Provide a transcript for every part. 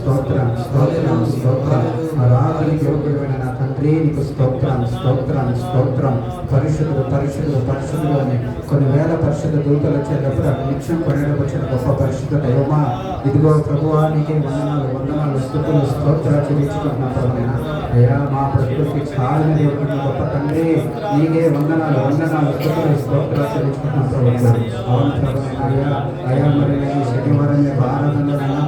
స్తోత్రం స్తోత్రం స్తోత్రం. ఆరాధనకి యోగ్యుడైన నా తండ్రి నీకు స్తోత్రం స్తోత్రం స్తోత్రం. పరిశుద్ధుడు పరిశుద్ధుడు పరిశుద్ధుడు అని కొన్ని వేల పరిశుద్ధ దూతలు వచ్చేటప్పుడు అక్కడ నిత్యం కొనేటప్పుడు వచ్చిన గొప్ప పరిశుద్ధ దైవమా, ఇదిగో ప్రభువా నీకే వందనాలు వందనాలు స్తుతులు స్తోత్రాలు చెల్లించుకుంటున్నాం ప్రభువైనా. అయ్యా మా ప్రకృతికి చాలని దేవుడు గొప్ప తండ్రి నీకే వందనాలు వందనాలు స్తుతులు స్తోత్రాలు చెల్లించుకుంటున్నాం ప్రభువైనా. అవును ప్రభువైనా. అయ్యా అయ్యా మరి ఈ శనివారం యొక్క ఆరాధనలైనా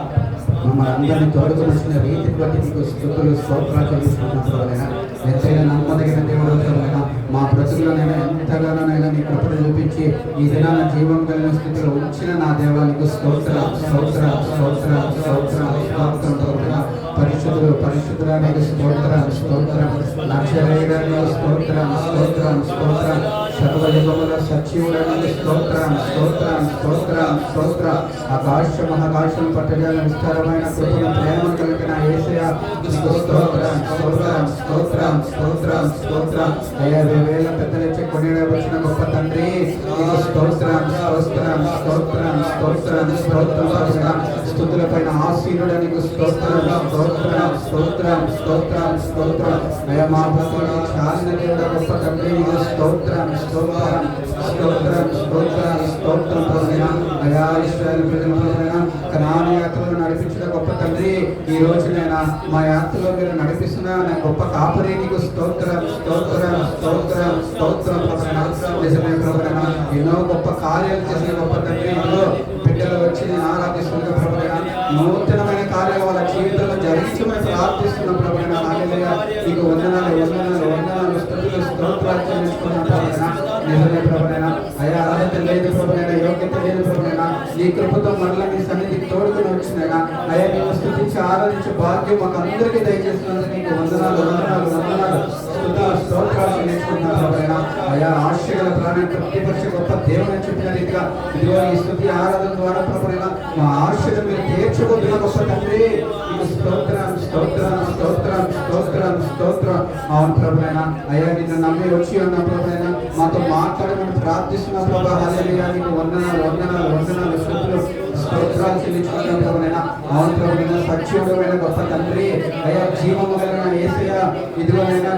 మమ్మల్ని అందరినీ తోడుకు వచ్చిన రీతిని బట్టి నీకు స్తుతులు స్తోత్రాలు చెల్లించుకుంటున్నాం ప్రభువైనా. ఎంతైనా నమ్మదగిన దేవుడు ప్రభువైనా. మా బ్రతుకులనైనా ఎంతగానోనైనా నీ కృపను చూపించి ఈ దినాన జీవం కలిగిన స్థితిలో ఉంచిన నా దేవానికి స్తోత్రం స్తోత్రం స్తోత్రం స్తోత్రం స్తోత్రం ప్రభువైనా. పరిశుద్ధుడు పరిశుద్ధుడానికి స్తోత్రం స్తోత్రం. నా శరీరానికి స్తోత్రం స్తోత్రం స్తోత్రం. సర్వయుగముల సచివుడానికి స్తోత్రం స్తోత్రం స్తోత్రం స్తోత్రం. ఆకాశ మహాకాశం పట్టజాల విస్తారమైన కృపణ ప్రేమ కలిగిన యేసయ్యా నీకు స్తోత్రం స్తోత్రం స్తోత్రం స్తోత్రం స్తోత్రం. అయ్యా వేల పెద్దలెచ్చి కొనిడవచ్చిన గొప్ప తండ్రి నీకు స్తోత్రం స్తోత్రం స్తోత్రం స్తోత్రం స్తోత్రం. స్తుతుల పైన ఆసీనుడ నీకు స్తోత్రం స్తోత్రం స్తోత్రం స్తోత్రం స్తోత్రం. అయ్యా మా భక్తుడు చాలిన దేవుడ గొప్ప తండ్రి నీకు స్తోత్రం స్తోత్రం స్తోత్రం స్తోత్రం స్తోత్రం ప్రభువైనా. అయ్యా ఇశ్రాయేలు ప్రజల ప్రభువైనా కనాను యాత్రలో నడిపించిన గొప్ప తండ్రి ఈ రోజునైనా మా యాత్రలో మీరు నడిపిస్తున్న గొప్ప కాపరి నీకు స్తోత్రం స్తోత్రం స్తోత్రం స్తోత్రం ప్రభువైనా. నిజమే ప్రభువైనా. ఎన్నో గొప్ప కార్యాలు చేసిన గొప్ప తండ్రి ఇందులో బిడ్డలు వచ్చి నేను ఆరాధిస్తున్న ప్రభువైనా. నూతనమైన కార్యాలు వాళ్ళ జీవితంలో జరిగించమని ప్రార్థిస్తున్న ప్రభువైనా. హల్లెలూయా. నీకు వందనాలు వందనాలు వందనాలు స్తుతులు స్తోత్రాలు చెల్లించుకున్నాం ప్రభువైనా. నిజమే ప్రభువైనా. అయ్యా అర్హత లేదు ప్రభువైనా, యోగ్యత లేదు ప్రభువైనా. నీ కృపతో మరలా నీ సన్నిధికి తోడుకుని వచ్చినైనా అయ్యా నీకు స్తుతించి ఆరాధించే భాగ్యం మాకు అందరికీ దయచేస్తున్నందుకు నీకు వందనాలు వందనాలు వందనాలు స్తుతులు స్తోత్రాలు చెల్లించుకున్నాం ప్రభువైనా. అయ్యా ఆశగల ప్రాణాన్ని తృప్తిపరిచే గొప్ప దేవుని చెప్పిన రీతిగా ఇదిగో ఈ స్తుతి ఆరాధన ద్వారా ప్రభువైనా మా ఆశను మీరు తీర్చబోతున్న గొప్ప తండ్రి నీకు స్తోత్రం స్తోత్రం స్తోత్రం స్తోత్రం స్తోత్రం. అవును ప్రభువైనా. అయ్యా నిన్ను నమ్మి వచ్చి ఉన్న ప్రభువైనా మాతో మాట్లాడమని ప్రార్థిస్తున్న ప్రభా. హల్లెలూయా. నీకు వందనాలు వందనాలు వందనాలు స్తుతులు స్తోత్రాలు చెల్లించుకున్నాం ప్రభువైనా. అవును ప్రభువైనా. సత్యమైన గొప్ప తండ్రి అయ్యా జీవము కలిగిన యేసయ్యా ఇదిగోనైనా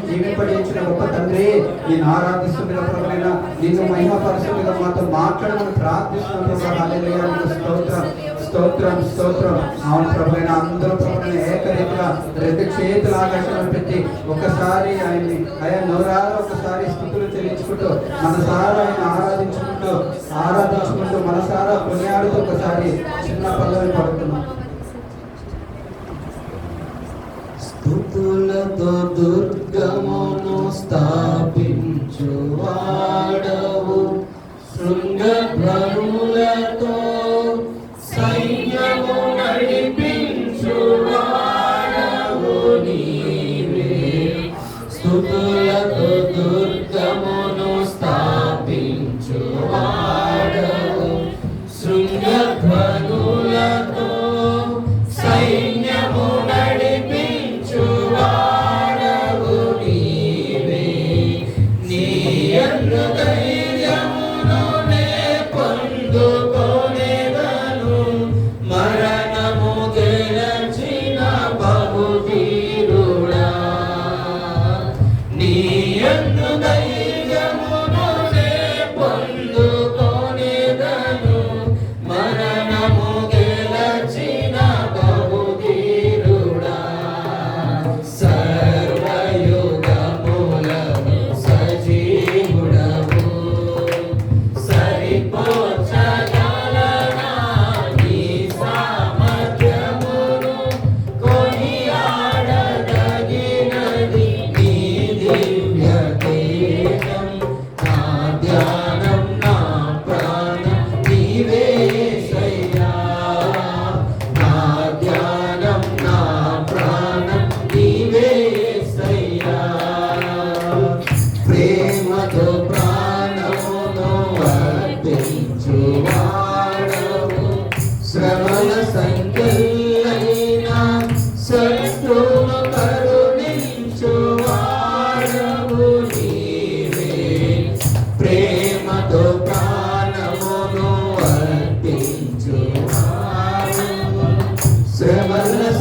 జీవింపజేసిన గొప్ప తండ్రి నేను ఆరాధిస్తున్న ప్రభువైనా. నిన్ను మహిమపరుస్తున్నగా మాతో మాట్లాడమని ప్రార్థిస్తున్న ప్రభా. హల్లెలూయా. నీకు స్తోత్రం స్తోత్రం స్తోత్రం. అవును ప్రభువైనా. అందరూ ప్రభువైనా ఏకరీతిగా రెండు చేతులు ఆకాశంలో పెట్టి ఒకసారి ఆయన్ని అయ్యా నోరారా ఒకసారి స్తుతులు చెల్లించుకుంటూ మనసారా ఆయన ఆరాధించుకుంటూ మనసారా కొనియాడుతూ ఒకసారి చిన్న పల్లవి పడుతున్నాం. స్తుతులతో దుర్గమును స్థాపించువాడవు, శృంగధ్వనులతో సైన్యము నడిపించువాడవు నీవే. స్తుతులతో దుర్గమును స్థాపించువాడవు, శృంగధ్వనులతో సైన్యము నడిపించువాడవు నీవే. నీ యందు ధైర్యమును నే పొందుకొనే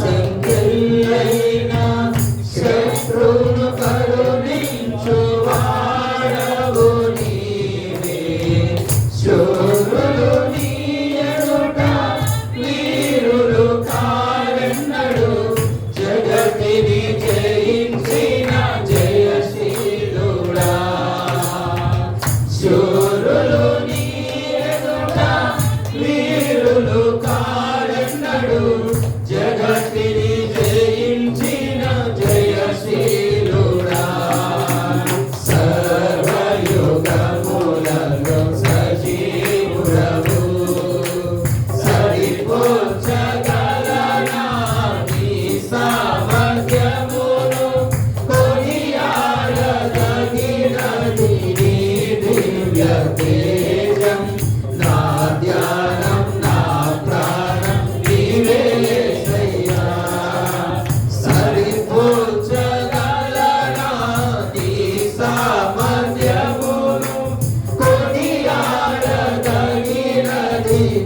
సంఖ్యలైన శత్రువును కరుణించు వాడవు నీవే. శూరులు నీ ఎదుట వీరులు కారెన్నడు, జగతిని జయించిన జయశీలుడా. శూరులు నీ ఎదుట వీరులు కారెన్నడు, జగతిని జయించిన జయశీలుడా. సర్వయుగములలో సజీవుడవు, సరిపోల్చగలనా నీ సామర్థ్యమును, కొనియాడదగినది నీ దివ్య తేజం. నా ధ్యానం నా ప్రాణం నీవే యేసయ్యా. సరిపోల్చగలనా నీ సామర్థ్యమును, కొనియాడదగినది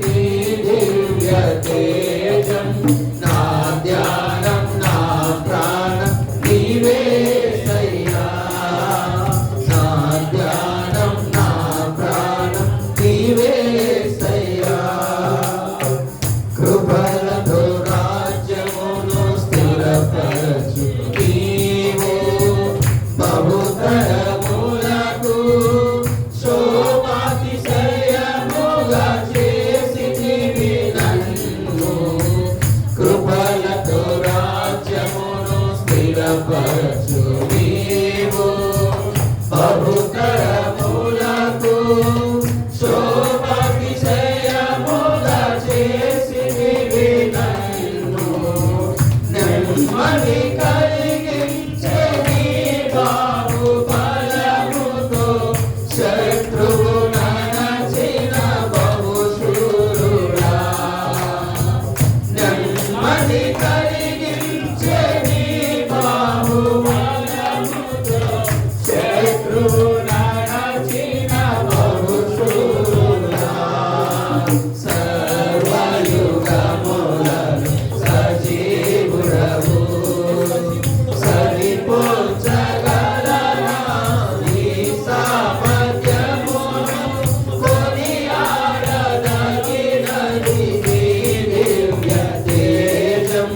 నీ దివ్య తేజం. నా ధ్యానం నా ప్రాణం నీవే యేసయ్యా. నా ధ్యానం నా ప్రాణం నీవే యేసయ్యా. కృపలతో రాజ్యమును స్థిరపరచు నీవు, బహుతరములకు శోభాతిశయముగా చేసితివి నన్ను. కృపలతో రాజ్యమును స్థిరపరచు నీవు, బహుతరములకు శోభాతిశయముగా చేసితివి నన్ను. నెమ్మది కలిగించే నీ బాహుబలముతో, శత్రువు నడచిన బహుశూరుడా. నెమ్మది కలిగించే నీ బాహుబలముతో, శత్రువు నడచిన బహుశూరుడా. సర్వయుగములలో సజీవుడవు, సరిపోల్చగలనా నీ సామర్థ్యమును, కొనియాడదగినది నీ దివ్య తేజం.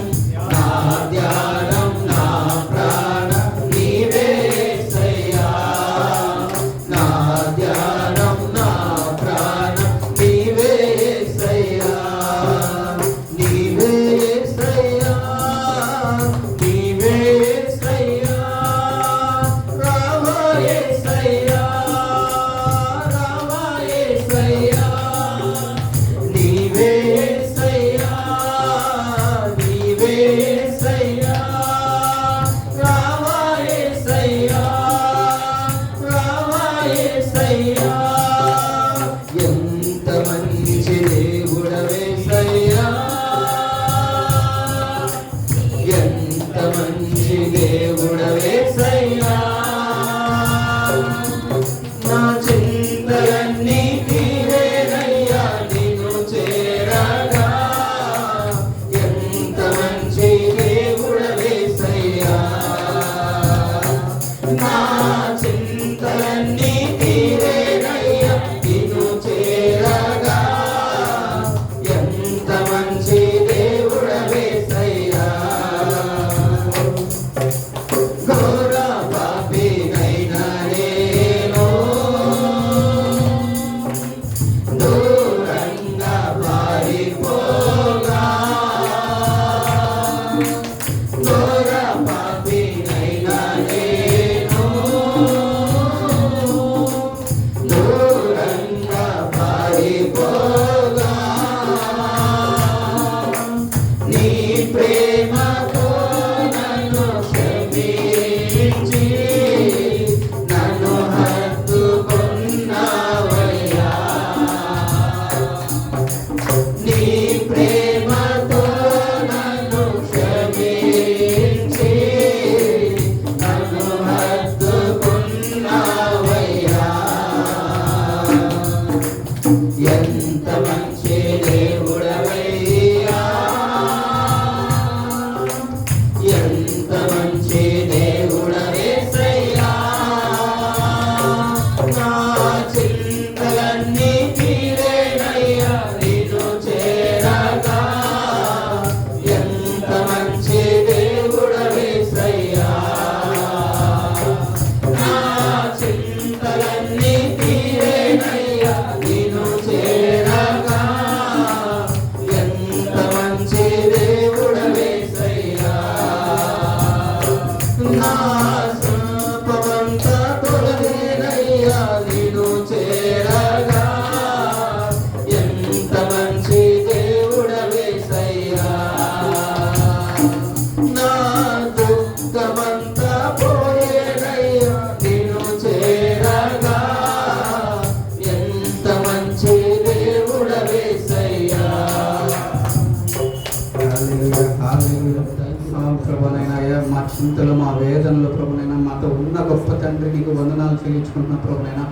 ప్రభునైనా అయ్యా మా చింతలు మా వేదనలు ప్రభునైనా మాతో ఉన్న గొప్ప తండ్రి నీకు వందనాలు చెల్లించుకుంటున్న ప్రభునైనా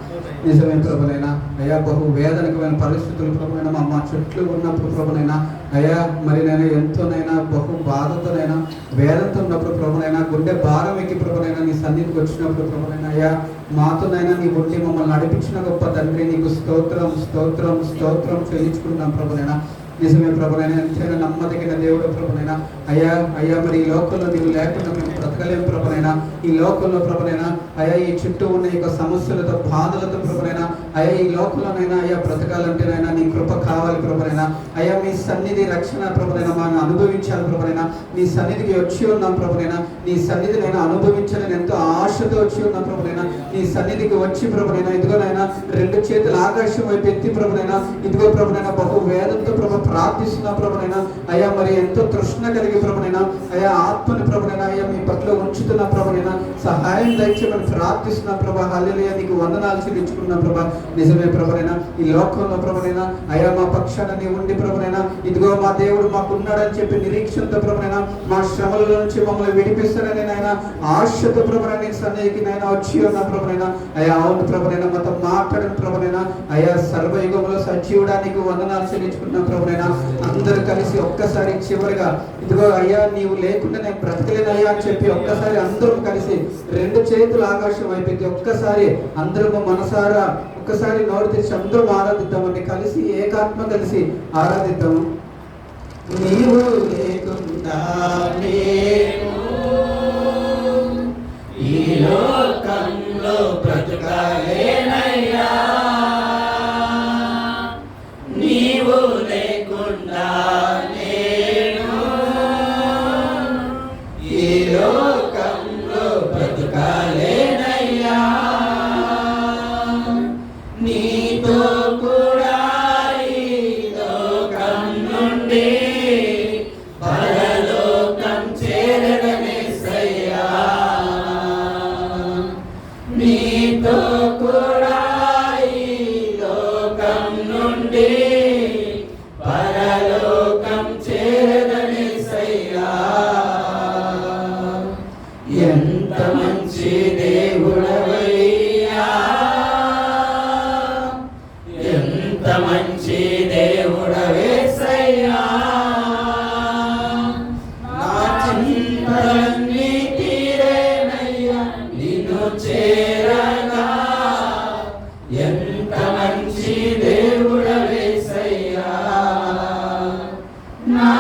నిజమే ప్రభునైనా అయ్యా బహు వేదనకమైన పరిస్థితులు ప్రభునైనా మా చుట్టూ ఉన్నప్పుడు ప్రభునైనా అయ్యా మరి నేను ఎంతోనైనా బహు బాధతోనైనా వేదంతో ఉన్నప్పుడు ప్రభునైనా గుండె భారం ఎక్కి ప్రభునైనా నీ సన్నిధికి వచ్చినప్పుడు ప్రభునైనా అయ్యా మాతోనైనా నీ ఉండి మమ్మల్ని నడిపించిన గొప్ప తండ్రి నీకు స్తోత్రం స్తోత్రం స్తోత్రం చెల్లించుకుంటున్నాం ప్రభునైనా నిజమే ప్రభునైనా ఎంతైనా నమ్మదగిన దేవుడు ప్రభునైనా అయ్యా అయ్యా మరి ఈ లోకంలో నీవు లేకుండా మేము బ్రతకలేము ప్రభునైనా ఈ లోకంలో ప్రభునైనా అయ్యా ఈ చుట్టూ ఉన్న ఈ సమస్యలతో బాధలతో ప్రభునైనా అయ్యా ఈ లోకంలోనైనా అయ్యా బ్రతకాలంటేనైనా నీ కృప కావాలి ప్రభునైనా అయ్యా మీ సన్నిధి రక్షణ ప్రభునైనా మనం అనుభవించాలి ప్రభునైనా నీ సన్నిధికి వచ్చి ఉన్నాం ప్రభునైనా నీ సన్నిధి నేను అనుభవించాలని ఎంతో ఆశతో వచ్చి ఉన్నాం ప్రభునైనా నీ సన్నిధికి వచ్చి ప్రభునైనా ఇదిగోనైనా రెండు చేతులు ఆకాశం వైపు ఎత్తి ప్రభునైనా ఇదిగో ప్రభునైనా బహు వేదంతో ప్రభు ప్రార్థిస్తున్నా ప్రభునైనా అయ్యా మరి ఎంతో తృష్ణ కలిగి ప్రభునైనా అయ్యా ఆత్మని ప్రభునైనా అయ్యా మీ పట్ల ఉంచుతున్న ప్రభునైనా సహాయం దయచేయమని ప్రార్థిస్తున్నా ప్రభా హల్లెలూయా నీకు వందనాలు చెల్లించుకున్నా ప్రభా నిజమే ప్రభునైనా ఈ లోకంలో ప్రభునైనా అయ్యా మా పక్షాన నీ ఉండి ప్రభునైనా ఇదిగో మా దేవుడు మాకున్నాడని చెప్పి నిరీక్షణతో ప్రభునైనా మా శ్రమల నుంచి మమ్మల్ని విడిపిస్తానని నాయన ఆశతో ప్రభునైనా నీ సన్నిధికి నాయన వచ్చి ఉన్న ప్రభునైనా అయ్యా అవును ప్రభునైనా మాతో మాట్లాడిన ప్రభునైనా అయ్యా సర్వయుగంలో సజీవుడానికి వందనాలు చెల్లించుకున్నా ప్రభునైనా అందరూ కలిసి ఒక్కసారి చివరిగా ఇదిగో అయ్యా నీవు లేకుండా నేను బ్రతకలేనయ్యా అని చెప్పి ఒక్కసారి అందరూ కలిసి రెండు చేతులు ఆకాశం వైపెత్తి ఒక్కసారి అందరూ మనసారా ఒక్కసారి నోరు తెచ్చి అందరూ ఆరాధిద్దామండి కలిసి ఏకాత్మ కలిసి ఆరాధిద్దాము నీవు లేకుండా ఈ లోకంలో బ్రతకలేనయ్యా నీవు లేకుండా నేను ఈ లోకంలో బ్రతకలేనయ్యా నీతో కూడా ఈ లోకం నుండి పరలోకం చేరగనేసయ్యా నీతో కూడా ఈ లోకం నుండి పరలోకం చేరగనేసయ్యా ఎంత మంచి దేవుడవయ్యా ఎంత మంచి దేవుడవేసయ్యా నా చింతలన్నీ తీరేనయ్యా నిన్ను చేరగా ఎంత మంచి దేవుడవేసయ్యా నా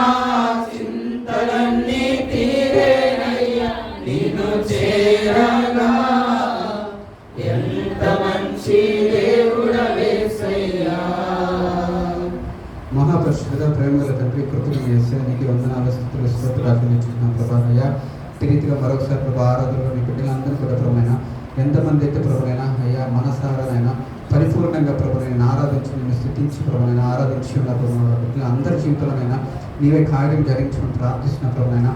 చింతలన్నీ తీరేనయ్యా నిన్ను చేరగా ఎంత మంచి దేవుడవేసయ్యా మహాపరిశుద్ధ ప్రేమగల తండ్రి కృపను చేసే నీకు వందనాలు స్తుతులు స్తోత్రాలు చెల్లించుకున్నాం ప్రభానయ్యా రీతిగా మరొకసారి ప్రభా ఆరాధనలో నీ బిడ్డలందరూ కూడా ప్రభునైనా ఎంతమంది అయితే ప్రభునైనా అయ్యా మనసారానైనా పరిపూర్ణంగా ప్రభునైనా ఆరాధించి నిన్ను స్థుతించి ప్రభునైనా ఆరాధించి ఉన్న ప్రభుత్వం అందరి జీవితంలోనైనా నీవే కార్యం జరిగించమని ప్రార్థిస్తున్న ప్రభునైనా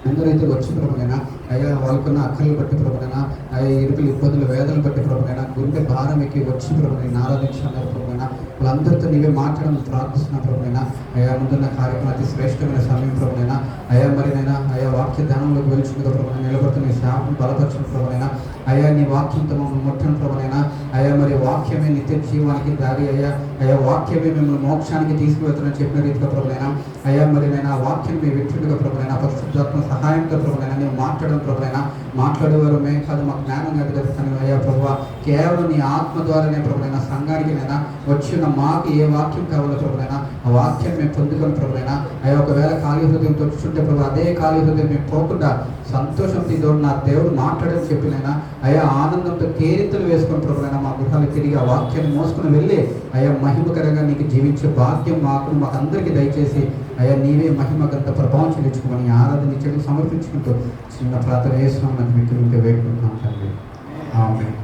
అందరైతే వచ్చి ప్రభునైనా అయ్యా వాళ్ళకున్న అక్కర్లు బట్టి ప్రభునైనా అయ్యా ఇరుకులు ఇబ్బందులు వేదనలు బట్టి ప్రభునైనా గుండె భారం ఎక్కి వచ్చి ప్రభునైనా ఆరాధించున్నారు ప్రభునైనా వాళ్ళందరితో నీవే మాట్లాడమని ప్రార్థిస్తున్నా ప్రభునైనా అయ్యా ముందున్న కార్యక్రమం అతి శ్రేష్టమైన సమయం ప్రభునైనా అయ్యా మరినైనా అయ్యా వాక్య ధ్యానంలోకి వెలుచుకుంటూ ప్రభునైనా నిలబడుతున్న శాపం బలపరచిన ప్రభునైనా అయ్యా నీ వాక్యంతో మమ్మల్ని ముట్టని ప్రభునైనా అయ్యా మరి వాక్యమే నిత్య జీవానికి దారి అయ్యా అయ్యా వాక్యమే మిమ్మల్ని మోక్షానికి తీసుకువెళ్తానని చెప్పిన రీతిగా ప్రభునైనా అయ్యా మరి నేను ఆ వాక్యం మీ విచ్చుడుగా ప్రభునైనా పరిశుద్ధాత్మ సహాయంతో ప్రభునైనా నేను మాట్లాడడం ప్రభునైనా మాట్లాడేవారు మేము కాదు మాకు జ్ఞానం కలుగుతాను అయ్యా ప్రభు కేవలం నీ ఆత్మ ద్వారానే ప్రభునైనా సంఘానికి నైనా వచ్చిన మాకు ఏ వాక్యం కావాలో ప్రభునైనా ఆ వాక్యం మేము పొందుకొని ప్రభునైనా అయ్యా ఒకవేళ ఖాళీ హృదయంతో వచ్చుంటే ప్రభు అదే ఖాళీ హృదయం మేము పోకుండా సంతోషంతో ఇదోడు నా దేవుడు మాట్లాడని చెప్పినైనా అయ్యా ఆనందంతో కేరింతలు వేసుకొని ప్రభునైనా మా గృహాలు తిరిగి ఆ వాక్యాన్ని మోసుకుని వెళ్ళి అయ్యా మహిమకరంగా నీకు జీవించే భాగ్యం మాకు అందరికీ దయచేసి అయ్యా నీవే మహిమకంత ప్రభావం చెల్లించుకోమని ఆరాధన చెడు సమర్పించుకుంటూ చిన్న ప్రార్థన చేస్తున్నాం నాకు మిత్రులు వేడుకుంటున్నాం తండ్రి ఆమేన్.